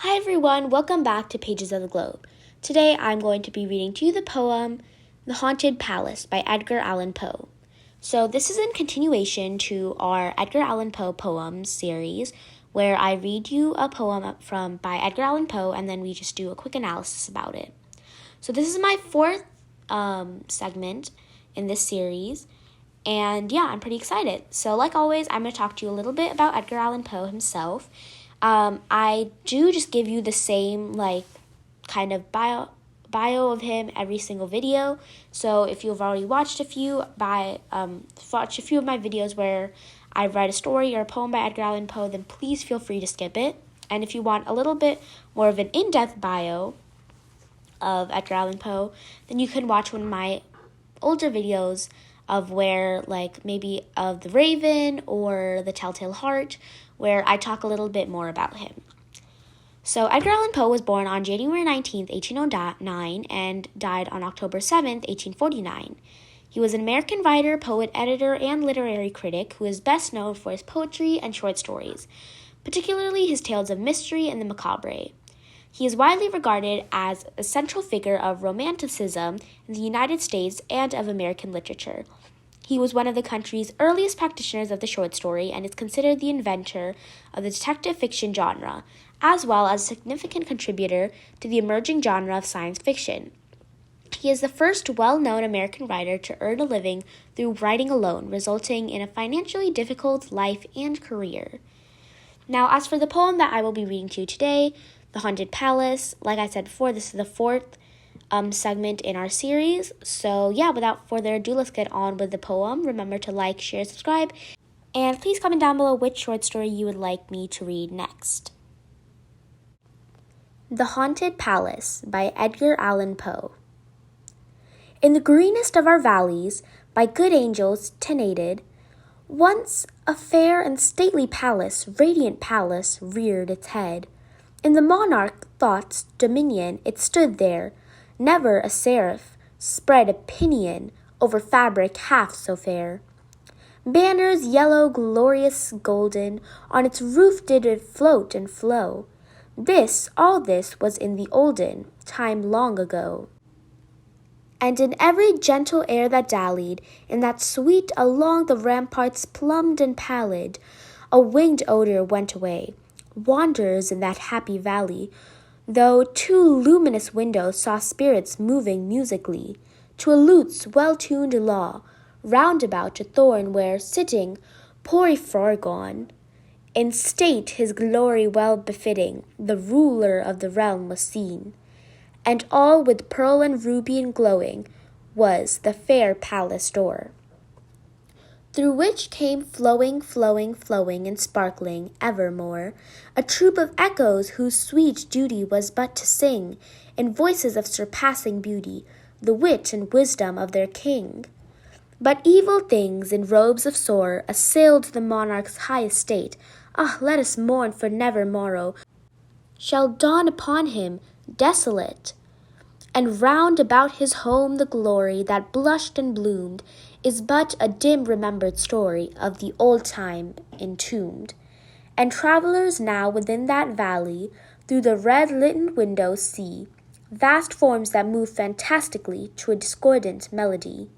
Hi everyone, welcome back to Pages of the Globe. Today I'm going to be reading to you the poem The Haunted Palace by Edgar Allan Poe. So this is in continuation to our Edgar Allan Poe poems series where I read you a poem by Edgar Allan Poe and then we just do a quick analysis about it. So this is my fourth segment in this series. And yeah, I'm pretty excited. So like always, I'm going to talk to you a little bit about Edgar Allan Poe himself. I do just give you the same kind of bio of him every single video. So if you've already watched a few of my videos where I write a story or a poem by Edgar Allan Poe, then please feel free to skip it. And if you want a little bit more of an in-depth bio of Edgar Allan Poe, then you can watch one of my older videos of where maybe of The Raven or The Telltale Heart, where I talk a little bit more about him. So Edgar Allan Poe was born on January 19th, 1809, and died on October 7th, 1849. He was an American writer, poet, editor, and literary critic who is best known for his poetry and short stories, particularly his tales of mystery and the macabre. He is widely regarded as a central figure of Romanticism in the United States and of American literature. He was one of the country's earliest practitioners of the short story and is considered the inventor of the detective fiction genre, as well as a significant contributor to the emerging genre of science fiction. He is the first well-known American writer to earn a living through writing alone, resulting in a financially difficult life and career. Now, as for the poem that I will be reading to you today, The Haunted Palace, like I said before, this is the fourth segment in our series. So yeah, without further ado, let's get on with the poem. Remember to like, share, subscribe, and please comment down below which short story you would like me to read next. The Haunted Palace by Edgar Allan Poe. In the greenest of our valleys, by good angels tenanted, once a fair and stately palace, radiant palace, reared its head. In the monarch thought's dominion it stood there. Never a seraph spread a pinion over fabric half so fair. Banners yellow, glorious, golden, on its roof did it float and flow. All this was in the olden time long ago. And in every gentle air that dallied, in that sweet along the ramparts plumbed and pallid, a winged odor went away. Wanderers in that happy valley, though two luminous windows saw spirits moving musically, to a lute's well-tuned law, round about a thorn where, sitting, poor Frogon, in state his glory well befitting, the ruler of the realm was seen, and all with pearl and ruby and glowing was the fair palace door, through which came flowing, and sparkling evermore, a troop of echoes whose sweet duty was but to sing, in voices of surpassing beauty, the wit and wisdom of their king. But evil things in robes of sore assailed the monarch's high estate. Ah, let us mourn, for never morrow shall dawn upon him desolate. And round about his home the glory that blushed and bloomed is but a dim remembered story of the old time entombed. And travelers now within that valley through the red-litten windows see vast forms that move fantastically to a discordant melody,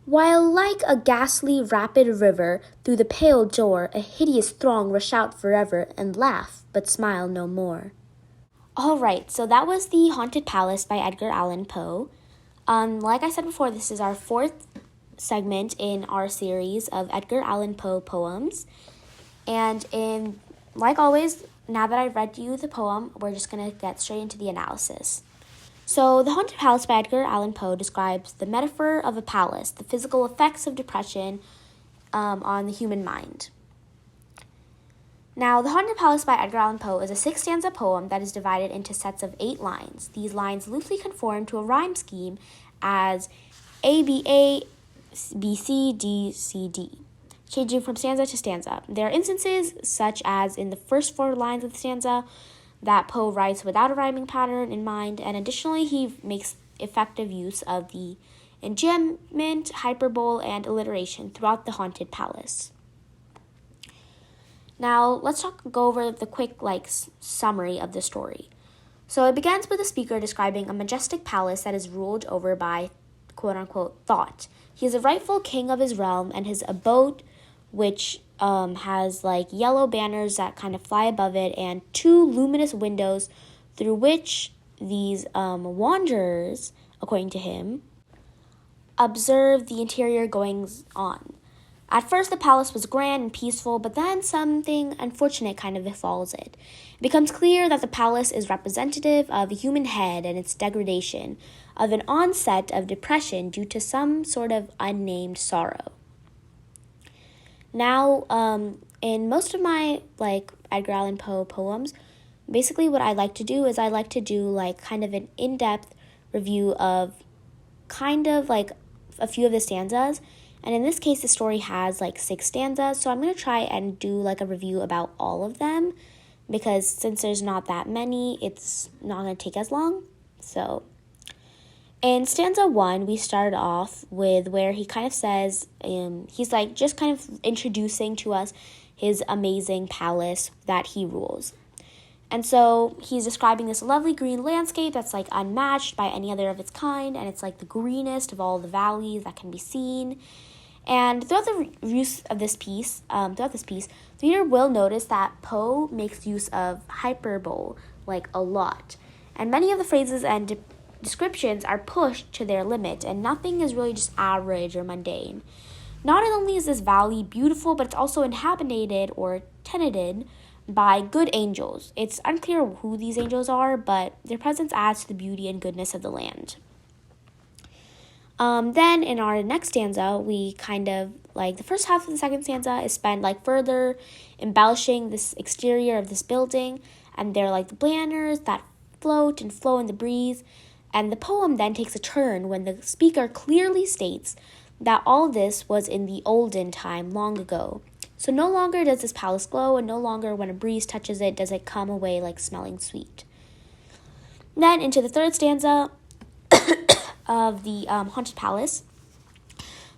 while like a ghastly rapid river through the pale door a hideous throng rush out forever and laugh but smile no more. Alright, so that was The Haunted Palace by Edgar Allan Poe. Like I said before, this is our fourth segment in our series of Edgar Allan Poe poems. And like always, now that I've read you the poem, we're just going to get straight into the analysis. So, The Haunted Palace by Edgar Allan Poe describes the metaphor of a palace, the physical effects of depression on the human mind. Now, The Haunted Palace by Edgar Allan Poe is a 6-stanza poem that is divided into sets of 8 lines. These lines loosely conform to a rhyme scheme as A, B, A, B, C, D, C, D, changing from stanza to stanza. There are instances, such as in the first 4 lines of the stanza, that Poe writes without a rhyming pattern in mind, and additionally he makes effective use of the enjambment, hyperbole, and alliteration throughout The Haunted Palace. Now, let's go over the quick summary of the story. So it begins with the speaker describing a majestic palace that is ruled over by quote-unquote thought. He is the rightful king of his realm, and his abode, which has yellow banners that kind of fly above it, and 2 luminous windows through which these wanderers, according to him, observe the interior goings on. At first, the palace was grand and peaceful, but then something unfortunate kind of befalls it. It becomes clear that the palace is representative of a human head and its degradation, of an onset of depression due to some sort of unnamed sorrow. Now, in most of my Edgar Allan Poe poems, basically what I like to do is I like to do kind of an in-depth review of kind of a few of the stanzas. And in this case, the story has 6 stanzas, so I'm going to try and do a review about all of them, because since there's not that many, it's not going to take as long. So, in stanza 1, we started off with where he kind of says, he's just kind of introducing to us his amazing palace that he rules. And so he's describing this lovely green landscape that's unmatched by any other of its kind, and it's the greenest of all the valleys that can be seen. And throughout the use of this piece, the reader will notice that Poe makes use of hyperbole a lot, and many of the phrases and descriptions are pushed to their limit, and nothing is really just average or mundane. Not only is this valley beautiful, but it's also inhabited or tenanted by good angels. It's unclear who these angels are, but their presence adds to the beauty and goodness of the land. Then in our next stanza, we kind of the first half of the second stanza is spent further embellishing this exterior of this building, and they're the banners that float and flow in the breeze. And the poem then takes a turn when the speaker clearly states that all this was in the olden time, long ago. So no longer does this palace glow, and no longer when a breeze touches it does it come away smelling sweet. Then into the third stanza of the haunted palace,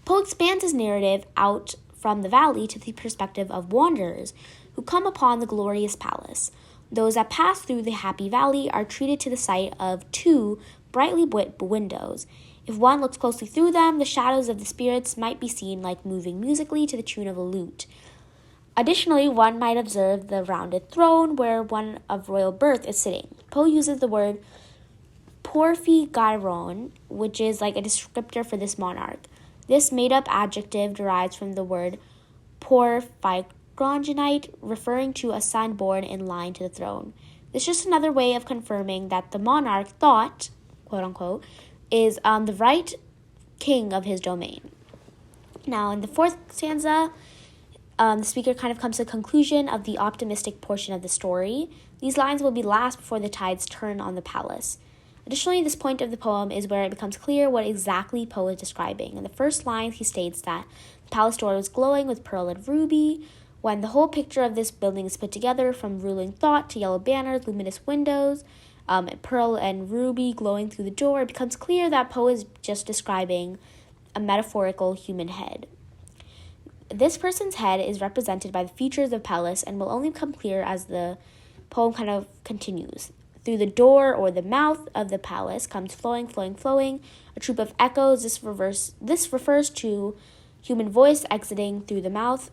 Poe expands his narrative out from the valley to the perspective of wanderers who come upon the glorious palace. Those that pass through the happy valley are treated to the sight of 2 brightly lit windows. If one looks closely through them, the shadows of the spirits might be seen moving musically to the tune of a lute. Additionally, one might observe the rounded throne where one of royal birth is sitting. Poe uses the word porphygyron, which is a descriptor for this monarch. This made-up adjective derives from the word porphygonite, referring to a son born in line to the throne. This is just another way of confirming that the monarch thought, quote-unquote, is the right king of his domain. Now, in the fourth stanza, the speaker kind of comes to the conclusion of the optimistic portion of the story. These lines will be last before the tides turn on the palace. Additionally, this point of the poem is where it becomes clear what exactly Poe is describing. In the first line, he states that the palace door was glowing with pearl and ruby. When the whole picture of this building is put together, from ruling thought to yellow banners, luminous windows, pearl and ruby glowing through the door, it becomes clear that Poe is just describing a metaphorical human head. This person's head is represented by the features of the palace and will only become clear as the poem kind of continues. Through the door or the mouth of the palace comes flowing, a troop of echoes. This refers to human voice exiting through the mouth,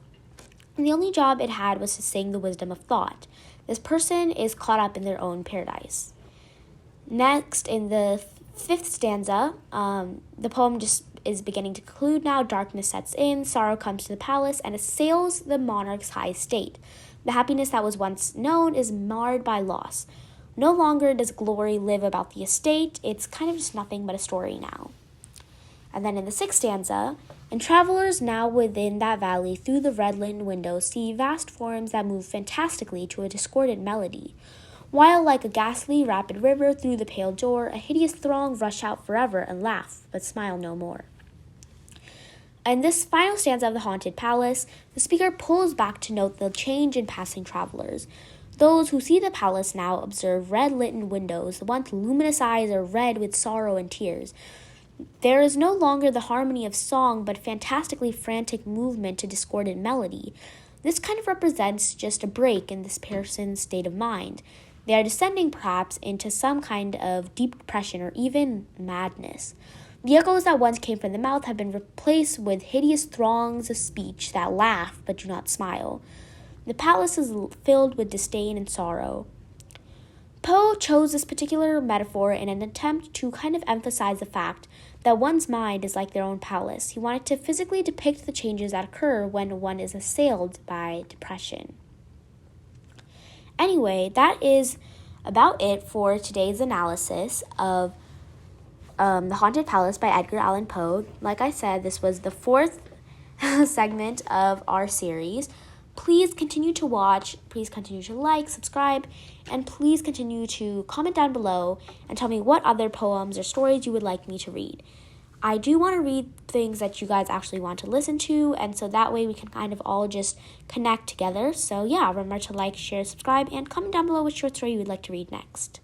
and the only job it had was to sing the wisdom of thought. This person is caught up in their own paradise. Next, in the fifth stanza, the poem just is beginning to conclude now. Darkness sets in, sorrow comes to the palace, and assails the monarch's high state. The happiness that was once known is marred by loss. No longer does glory live about the estate. It's kind of just nothing but a story now. And then in the sixth stanza, and travelers now within that valley through the red-lit windows see vast forms that move fantastically to a discordant melody, while like a ghastly rapid river through the pale door, a hideous throng rush out forever and laugh, but smile no more. In this final stanza of the haunted palace, the speaker pulls back to note the change in passing travelers. Those who see the palace now observe red-lit windows. The once luminous eyes are red with sorrow and tears. There is no longer the harmony of song, but fantastically frantic movement to discordant melody. This kind of represents just a break in this person's state of mind. They are descending perhaps into some kind of deep depression or even madness. The echoes that once came from the mouth have been replaced with hideous throngs of speech that laugh but do not smile. The palace is filled with disdain and sorrow. Poe chose this particular metaphor in an attempt to kind of emphasize the fact that one's mind is like their own palace. He wanted to physically depict the changes that occur when one is assailed by depression. Anyway, that is about it for today's analysis of The Haunted Palace by Edgar Allan Poe. Like I said, this was the 4th segment of our series. Please continue to watch, please continue to like, subscribe, and please continue to comment down below and tell me what other poems or stories you would like me to read. I do want to read things that you guys actually want to listen to, and so that way we can kind of all just connect together. So yeah, remember to like, share, subscribe, and comment down below which short story you would like to read next.